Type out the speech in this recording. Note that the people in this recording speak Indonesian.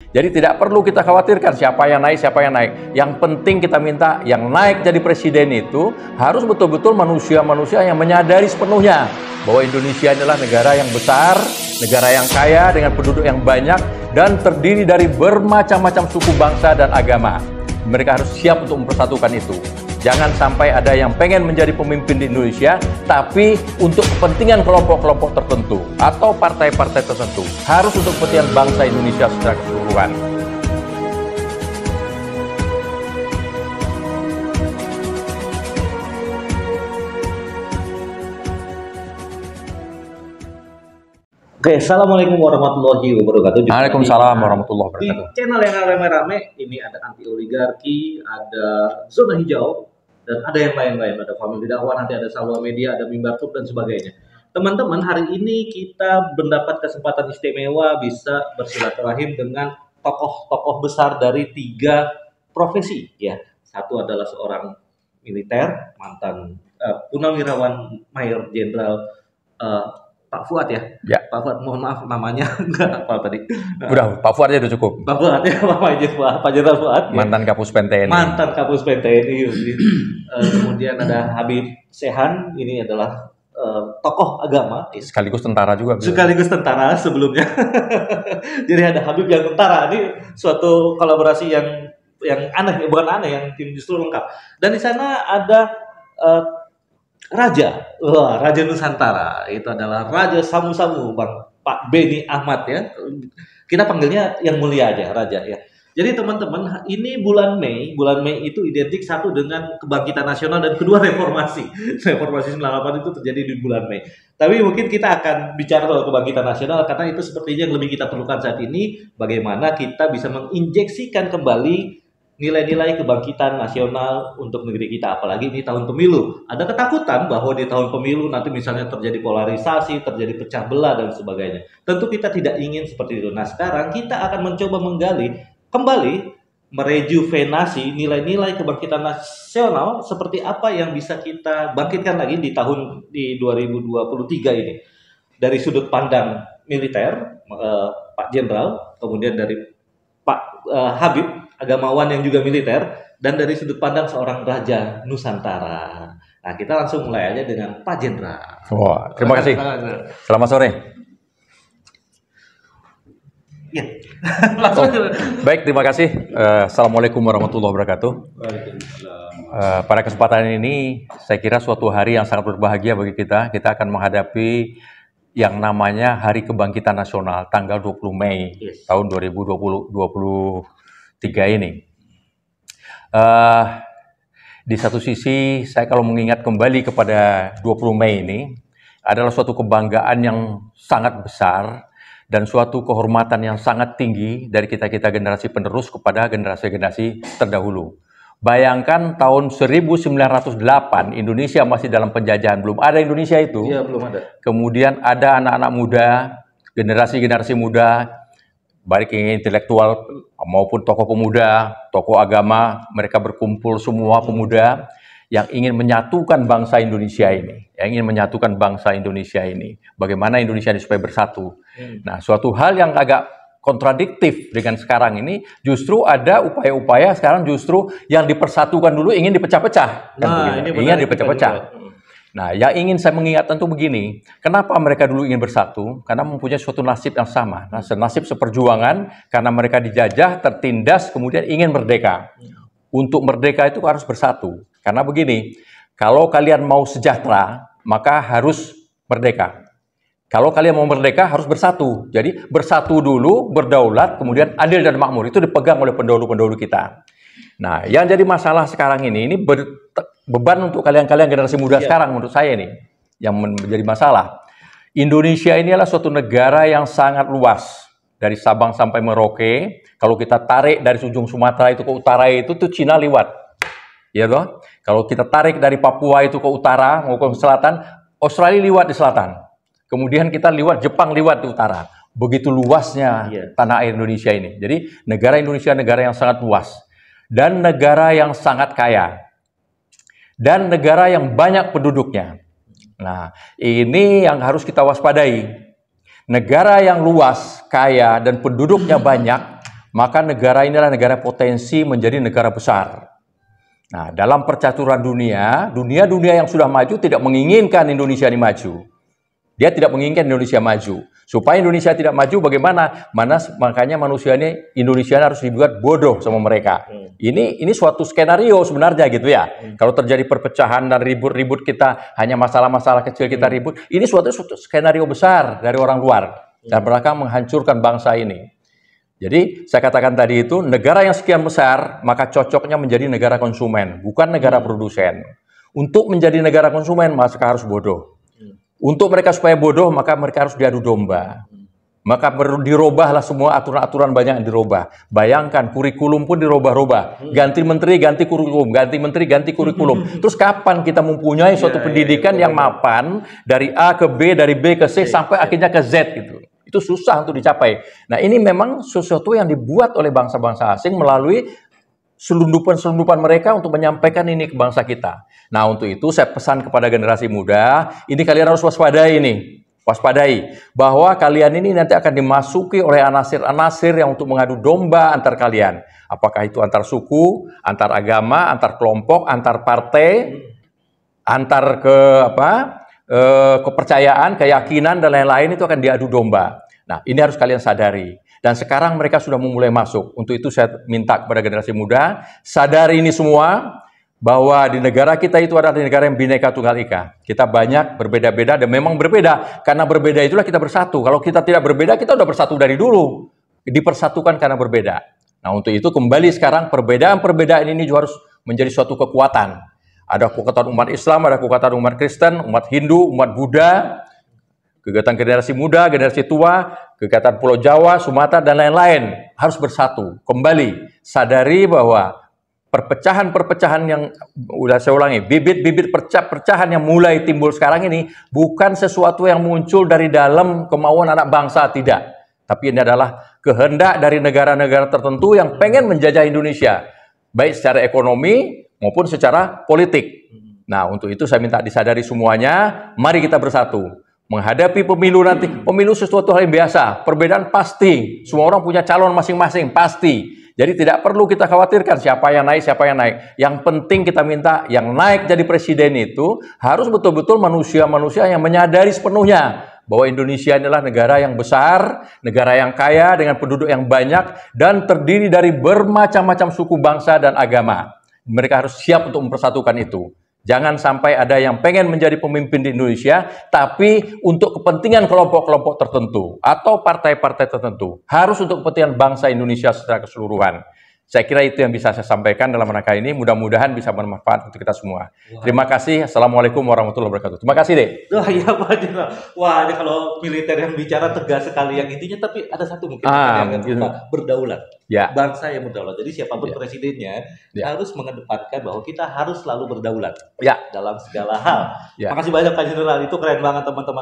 Jadi tidak perlu kita khawatirkan siapa yang naik, siapa yang naik. Yang penting kita minta yang naik jadi presiden itu harus betul-betul manusia-manusia yang menyadari sepenuhnya bahwa Indonesia adalah negara yang besar, negara yang kaya dengan penduduk yang banyak dan terdiri dari bermacam-macam suku, bangsa, dan agama. Mereka harus siap untuk mempersatukan itu. Jangan sampai ada yang pengen menjadi pemimpin di Indonesia, tapi untuk kepentingan kelompok-kelompok tertentu atau partai-partai tertentu. Harus untuk kepentingan bangsa Indonesia secara keseluruhan. Oke, assalamualaikum warahmatullahi wabarakatuh. Waalaikumsalam warahmatullahi wabarakatuh. Di channel yang rame-rame ini ada anti oligarki, ada zona hijau, dan ada yang lain-lain. Ada family dakwah, nanti ada Salwa Media, ada Mimbar Tube dan sebagainya. Teman-teman, hari ini kita mendapat kesempatan istimewa bisa bersilaturahim dengan tokoh-tokoh besar dari 3 profesi. Ya, satu adalah seorang militer, mantan Purnawirawan Mayor Jenderal Pak Fuad ya? Ya. Pak Fuad, mohon maaf namanya nggak apa tadi. Udah, Pak Fuad aja udah cukup. Pak Fuad ya, Pak Jenderal Fuad. Mantan Kapuspen TNI. Mantan Kapuspen TNI. Kemudian ada Habib Sehan, ini adalah tokoh agama. Sekaligus tentara juga. Sekaligus tentara sebelumnya. Jadi ada Habib yang tentara. Ini suatu kolaborasi yang aneh, bukan aneh, yang justru lengkap. Dan di sana ada Raja Nusantara, itu adalah Raja Samu-Samu, Pak Beni Ahmad ya. Kita panggilnya yang mulia aja, Raja ya. Jadi teman-teman, ini bulan Mei itu identik satu dengan kebangkitan nasional dan kedua reformasi. Reformasi 98 itu terjadi di bulan Mei. Tapi mungkin kita akan bicara soal kebangkitan nasional karena itu sepertinya yang lebih kita perlukan saat ini, bagaimana kita bisa menginjeksikan kembali nilai-nilai kebangkitan nasional untuk negeri kita, apalagi di tahun pemilu. Ada ketakutan bahwa di tahun pemilu nanti misalnya terjadi polarisasi, terjadi pecah belah dan sebagainya. Tentu kita tidak ingin seperti itu. Nah, sekarang kita akan mencoba menggali kembali, merejuvenasi nilai-nilai kebangkitan nasional seperti apa yang bisa kita bangkitkan lagi di 2023 ini. Dari sudut pandang militer, Pak Jenderal, kemudian dari Pak Habib, agamawan yang juga militer, dan dari sudut pandang seorang Raja Nusantara. Nah, kita langsung mulai aja dengan Pak Jenderal. Wah, terima kasih. Selamat sore. Ya. Langsung aja. Baik, terima kasih. Assalamualaikum warahmatullahi wabarakatuh. Pada kesempatan ini, saya kira suatu hari yang sangat berbahagia bagi kita. Kita akan menghadapi yang namanya Hari Kebangkitan Nasional, tanggal 20 Mei tahun 2023 ini. Di satu sisi, saya kalau mengingat kembali kepada 20 Mei ini, adalah suatu kebanggaan yang sangat besar dan suatu kehormatan yang sangat tinggi dari kita-kita generasi penerus kepada generasi-generasi terdahulu. Bayangkan tahun 1908 Indonesia masih dalam penjajahan, belum ada Indonesia itu. Iya, belum ada. Kemudian ada anak-anak muda, generasi-generasi muda, baik yang intelektual maupun tokoh pemuda, tokoh agama, mereka berkumpul semua pemuda yang ingin menyatukan bangsa Indonesia ini, yang ingin menyatukan bangsa Indonesia ini. Bagaimana Indonesia ini supaya bersatu. Nah, suatu hal yang agak kontradiktif dengan sekarang ini, justru ada upaya-upaya sekarang justru yang dipersatukan dulu ingin dipecah-pecah. Nah, ini ingin dipecah-pecah. Nah, yang ingin saya mengingatkan itu begini, kenapa mereka dulu ingin bersatu? Karena mempunyai suatu nasib yang sama, nasib seperjuangan, karena mereka dijajah, tertindas, kemudian ingin merdeka. Untuk merdeka itu harus bersatu. Karena begini, kalau kalian mau sejahtera, maka harus merdeka. Kalau kalian mau merdeka harus bersatu. Jadi bersatu dulu, berdaulat, kemudian adil dan makmur. Itu dipegang oleh pendahulu-pendahulu kita. Nah, yang jadi masalah sekarang ini beban untuk kalian-kalian generasi muda sekarang menurut saya ini yang menjadi masalah. Indonesia ini adalah suatu negara yang sangat luas. Dari Sabang sampai Merauke, kalau kita tarik dari ujung Sumatera itu ke utara itu tuh Cina liwat. Ya toh? Kalau kita tarik dari Papua itu ke utara maupun ke selatan, Australia liwat di selatan. Kemudian kita liwat Jepang liwat di utara. Begitu luasnya tanah air Indonesia ini. Jadi negara Indonesia negara yang sangat luas dan negara yang sangat kaya dan negara yang banyak penduduknya. Nah, ini yang harus kita waspadai. Negara yang luas, kaya dan penduduknya banyak, maka negara ini adalah negara potensi menjadi negara besar. Nah, dalam percaturan dunia yang sudah maju tidak menginginkan Indonesia ini maju. Dia tidak menginginkan Indonesia maju. Supaya Indonesia tidak maju bagaimana? Makanya Indonesia harus dibuat bodoh sama mereka. Ini suatu skenario sebenarnya gitu ya. Kalau terjadi perpecahan dan ribut-ribut kita, hanya masalah-masalah kecil kita ribut, ini suatu skenario besar dari orang luar. Dan mereka menghancurkan bangsa ini. Jadi saya katakan tadi itu, negara yang sekian besar, maka cocoknya menjadi negara konsumen, bukan negara produsen. Untuk menjadi negara konsumen, maka harus bodoh. Untuk mereka supaya bodoh, maka mereka harus diadu domba. Maka dirubahlah semua aturan-aturan banyak yang dirubah. Bayangkan, kurikulum pun dirubah-rubah. Ganti menteri, ganti kurikulum. Ganti menteri, ganti kurikulum. Terus kapan kita mempunyai suatu pendidikan yang mapan, dari A ke B, dari B ke C, sampai akhirnya ke Z gitu. Itu susah untuk dicapai. Nah, ini memang sesuatu yang dibuat oleh bangsa-bangsa asing melalui selundupan-selundupan mereka untuk menyampaikan ini ke bangsa kita. Nah, untuk itu saya pesan kepada generasi muda, ini kalian harus waspadai ini. Waspadai bahwa kalian ini nanti akan dimasuki oleh anasir-anasir yang untuk mengadu domba antar kalian. Apakah itu antar suku, antar agama, antar kelompok, antar partai, antar kepercayaan, keyakinan, dan lain-lain itu akan diadu domba. Nah, ini harus kalian sadari. Dan sekarang mereka sudah memulai masuk. Untuk itu saya minta kepada generasi muda, sadari ini semua, bahwa di negara kita itu adalah negara yang Bhinneka Tunggal Ika. Kita banyak berbeda-beda dan memang berbeda. Karena berbeda itulah kita bersatu. Kalau kita tidak berbeda, kita sudah bersatu dari dulu. Dipersatukan karena berbeda. Nah, untuk itu kembali sekarang perbedaan-perbedaan ini juga harus menjadi suatu kekuatan. Ada kekuatan umat Islam, ada kekuatan umat Kristen, umat Hindu, umat Buddha, kegiatan generasi muda, generasi tua, kegiatan Pulau Jawa, Sumatera, dan lain-lain. Harus bersatu. Kembali, sadari bahwa perpecahan-perpecahan yang, udah saya ulangi, bibit-bibit perpecahan yang mulai timbul sekarang ini, bukan sesuatu yang muncul dari dalam kemauan anak bangsa, tidak. Tapi ini adalah kehendak dari negara-negara tertentu yang pengen menjajah Indonesia, baik secara ekonomi maupun secara politik. Nah, untuk itu saya minta disadari semuanya, mari kita bersatu. Menghadapi pemilu nanti, pemilu sesuatu hal yang biasa, perbedaan pasti, semua orang punya calon masing-masing, pasti. Jadi tidak perlu kita khawatirkan siapa yang naik, siapa yang naik. Yang penting kita minta yang naik jadi presiden itu harus betul-betul manusia-manusia yang menyadari sepenuhnya bahwa Indonesia adalah negara yang besar, negara yang kaya dengan penduduk yang banyak, dan terdiri dari bermacam-macam suku, bangsa, dan agama. Mereka harus siap untuk mempersatukan itu. Jangan sampai ada yang pengen menjadi pemimpin di Indonesia, tapi untuk kepentingan kelompok-kelompok tertentu atau partai-partai tertentu. Harus untuk kepentingan bangsa Indonesia secara keseluruhan. Saya kira itu yang bisa saya sampaikan dalam rangka ini. Mudah-mudahan bisa bermanfaat untuk kita semua. Terima kasih. Assalamualaikum warahmatullahi wabarakatuh. Terima kasih, Dek. Wah, iya Pak Jenderal. Wah, ini kalau militer yang bicara tegas sekali yang intinya, tapi ada satu mungkin yang berdaulat. Ya. Bangsa yang berdaulat. Jadi siapapun presidennya harus mengedepankan bahwa kita harus selalu berdaulat dalam segala hal. Makasih banyak Pak Jenderal. Itu keren banget teman-teman.